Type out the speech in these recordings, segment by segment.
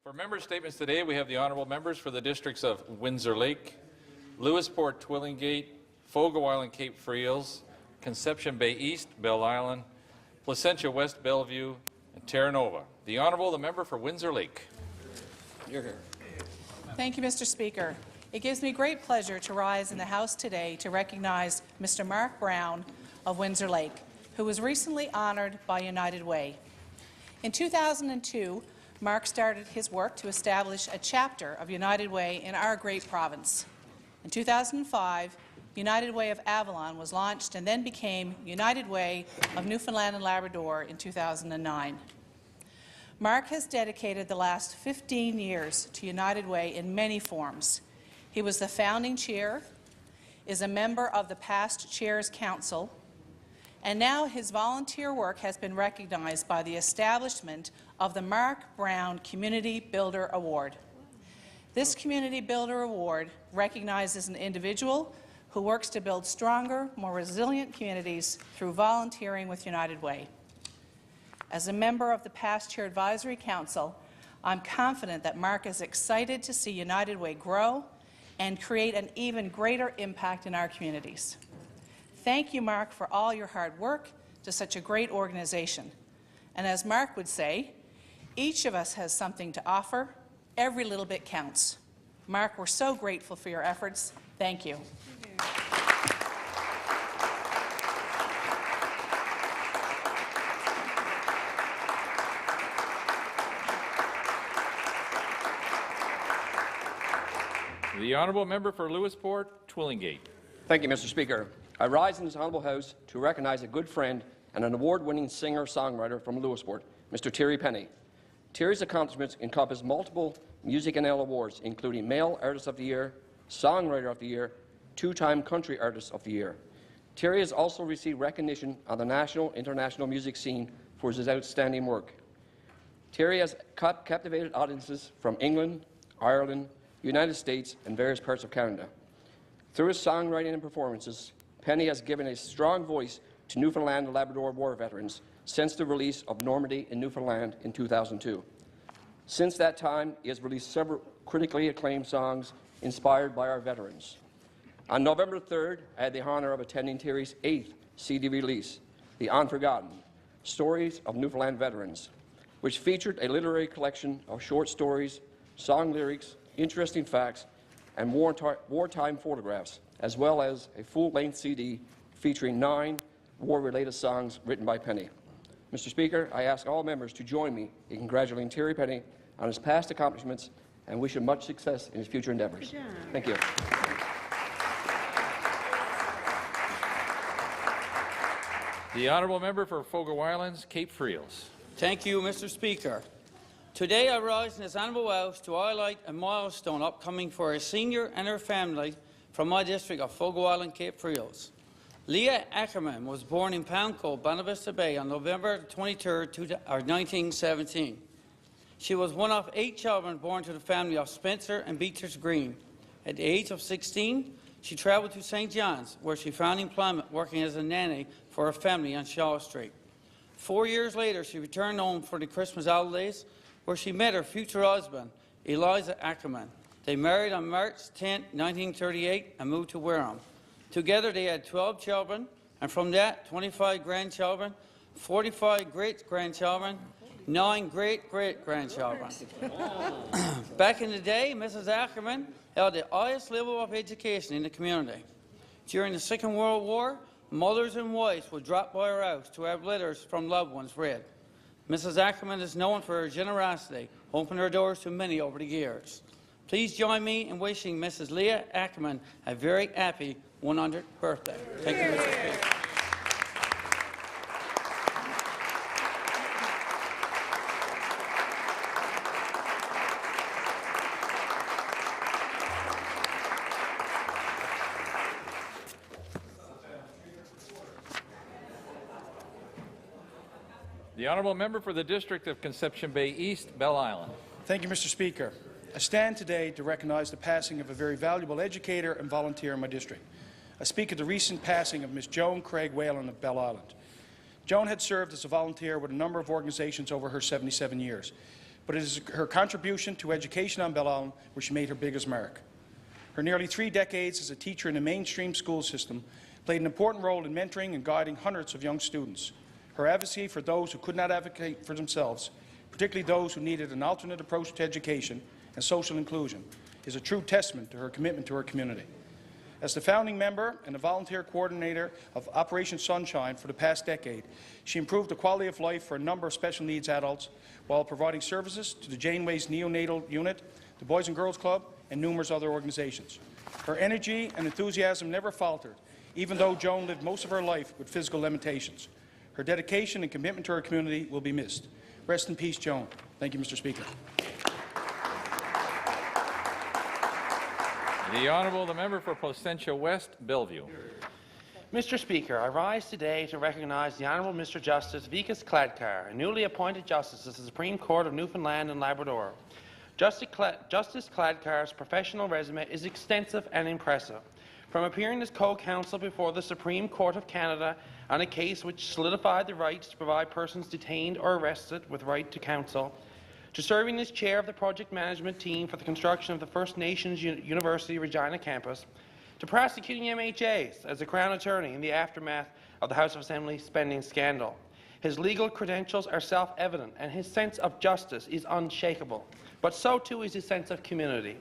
For member statements today, we have the honourable members for the districts of Windsor Lake, Lewisporte-Twillingate, Fogo Island, Cape Freels, Conception Bay East, Belle Island, Placentia, West-Bellvue, and Terra. The Honourable, the member for Windsor Lake. You're here. Thank you, Mr. Speaker. It gives me great pleasure to rise in the House today to recognize Mr. Mark Brown of Windsor Lake, who was recently honoured by United Way. In 2002, Mark started his work to establish a chapter of United Way in our great province. In 2005, United Way of Avalon was launched and then became United Way of Newfoundland and Labrador in 2009. Mark has dedicated the last 15 years to United Way in many forms. He was the founding chair, is a member of the past Chairs Council, and now his volunteer work has been recognized by the establishment of the Mark Brown Community Builder Award. This Community Builder Award recognizes an individual who works to build stronger, more resilient communities through volunteering with United Way. As a member of the past Chair Advisory Council, I'm confident that Mark is excited to see United Way grow and create an even greater impact in our communities. Thank you, Mark, for all your hard work to such a great organization. And as Mark would say, each of us has something to offer. Every little bit counts. Mark, we're so grateful for your efforts. Thank you. The Honourable member for Lewisporte-Twillingate. Thank you, Mr. Speaker. I rise in this honourable House to recognize a good friend and an award-winning singer-songwriter from Lewisport, Mr. Terry Penny. Terry's accomplishments encompass multiple Music NL awards, including Male Artist of the Year, Songwriter of the Year, two-time Country Artist of the Year. Terry has also received recognition on the national international music scene for his outstanding work. Terry has captivated audiences from England, Ireland, United States, and various parts of Canada. Through his songwriting and performances, Penny has given a strong voice to Newfoundland and Labrador war veterans since the release of Normandy in Newfoundland in 2002. Since that time, he has released several critically acclaimed songs inspired by our veterans. On November 3rd, I had the honour of attending Terry's 8th CD release, The Unforgotten, Stories of Newfoundland Veterans, which featured a literary collection of short stories, song lyrics, interesting facts, and wartime photographs, as well as a full-length CD featuring 9 war-related songs written by Penny. Mr. Speaker, I ask all members to join me in congratulating Terry Penny on his past accomplishments and wish him much success in his future endeavours. Thank you. The Honourable member for Fogo Islands, Cape Freels. Thank you, Mr. Speaker. Today I rise in this honourable House to highlight a milestone upcoming for a senior and her family from my district of Fogo Island, Cape Freels. Leah Ackerman was born in Pound Cove, Bonavista Bay on November 23, 1917. She was one of 8 children born to the family of Spencer and Beatrice Green. At the age of 16, she travelled to St. John's, where she found employment working as a nanny for a family on Shaw Street. 4 years later, she returned home for the Christmas holidays, where she met her future husband, Eliza Ackerman. They married on March 10, 1938 and moved to Wareham. Together they had 12 children, and from that, 25 grandchildren, 45 great-grandchildren, 9 great-great-grandchildren. Back in the day, Mrs. Ackerman held the highest level of education in the community. During the Second World War, mothers and wives would drop by her house to have letters from loved ones read. Mrs. Ackerman is known for her generosity, opening her doors to many over the years. Please join me in wishing Mrs. Leah Ackerman a very happy 100th birthday. Thank you, Mr. Speaker. The Honourable member for the district of Conception Bay East, Belle Island. Thank you, Mr. Speaker. I stand today to recognize the passing of a very valuable educator and volunteer in my district. I speak of the recent passing of Ms. Joan Craig Whalen of Belle Island. Joan had served as a volunteer with a number of organizations over her 77 years, but it is her contribution to education on Bell Island where she made her biggest mark. Her nearly 3 decades as a teacher in the mainstream school system played an important role in mentoring and guiding hundreds of young students. Her advocacy for those who could not advocate for themselves, particularly those who needed an alternate approach to education and social inclusion, is a true testament to her commitment to her community. As the founding member and the volunteer coordinator of Operation Sunshine for the past decade, she improved the quality of life for a number of special needs adults while providing services to the Janeway's neonatal unit, the Boys and Girls Club, and numerous other organizations. Her energy and enthusiasm never faltered, even though Joan lived most of her life with physical limitations. Her dedication and commitment to her community will be missed. Rest in peace, Joan. Thank you, Mr. Speaker. The Honourable, the member for Placentia West-Bellvue. Mr. Speaker, I rise today to recognise the Honourable Mr. Justice Vikas Kladkar, a newly appointed Justice of the Supreme Court of Newfoundland and Labrador. Justice Kladkar's professional resume is extensive and impressive. From appearing as co-counsel before the Supreme Court of Canada on a case which solidified the rights to provide persons detained or arrested with right to counsel, to serving as chair of the project management team for the construction of the First Nations University Regina campus, to prosecuting MHAs as a Crown attorney in the aftermath of the House of Assembly spending scandal. His legal credentials are self-evident and his sense of justice is unshakable, but so too is his sense of community.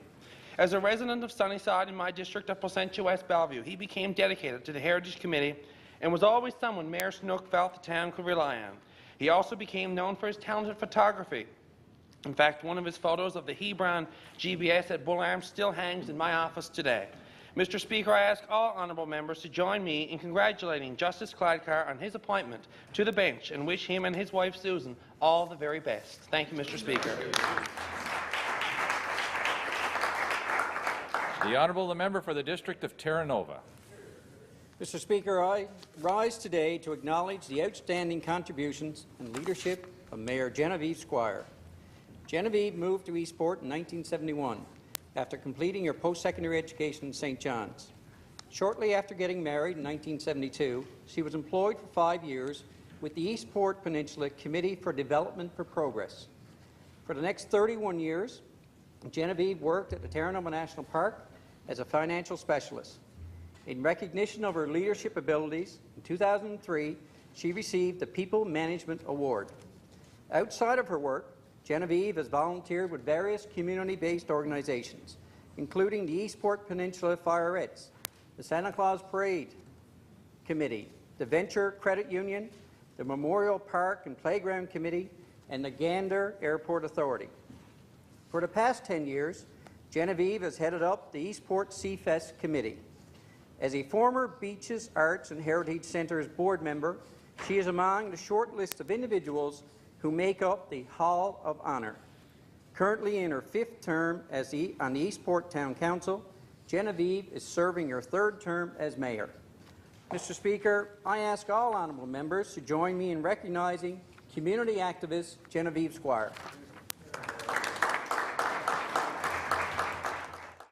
As a resident of Sunnyside in my district of Placentia West-Bellvue, he became dedicated to the Heritage Committee and was always someone Mayor Snook felt the town could rely on. He also became known for his talented photography. In fact, one of his photos of the Hebron GBS at Bull Arms still hangs in my office today. Mr. Speaker, I ask all honourable members to join me in congratulating Justice Kladkar on his appointment to the bench and wish him and his wife Susan all the very best. Thank you, Mr. Speaker. The Honourable, the member for the district of Terra. Mr. Speaker, I rise today to acknowledge the outstanding contributions and leadership of Mayor Genevieve Squire. Genevieve moved to Eastport in 1971 after completing her post-secondary education in St. John's. Shortly after getting married in 1972, she was employed for 5 years with the Eastport Peninsula Committee for Development for Progress. For the next 31 years, Genevieve worked at the Terra National Park as a financial specialist. In recognition of her leadership abilities, in 2003, she received the People Management Award. Outside of her work, Genevieve has volunteered with various community-based organizations, including the Eastport Peninsula Fireettes, the Santa Claus Parade Committee, the Venture Credit Union, the Memorial Park and Playground Committee, and the Gander Airport Authority. For the past 10 years, Genevieve has headed up the Eastport Seafest Committee. As a former Beaches, Arts and Heritage Centres board member, she is among the short list of individuals who make up the Hall of Honour. Currently in her 5th term on the Eastport Town Council, Genevieve is serving her 3rd term as mayor. Mr. Speaker, I ask all honourable members to join me in recognising community activist Genevieve Squire.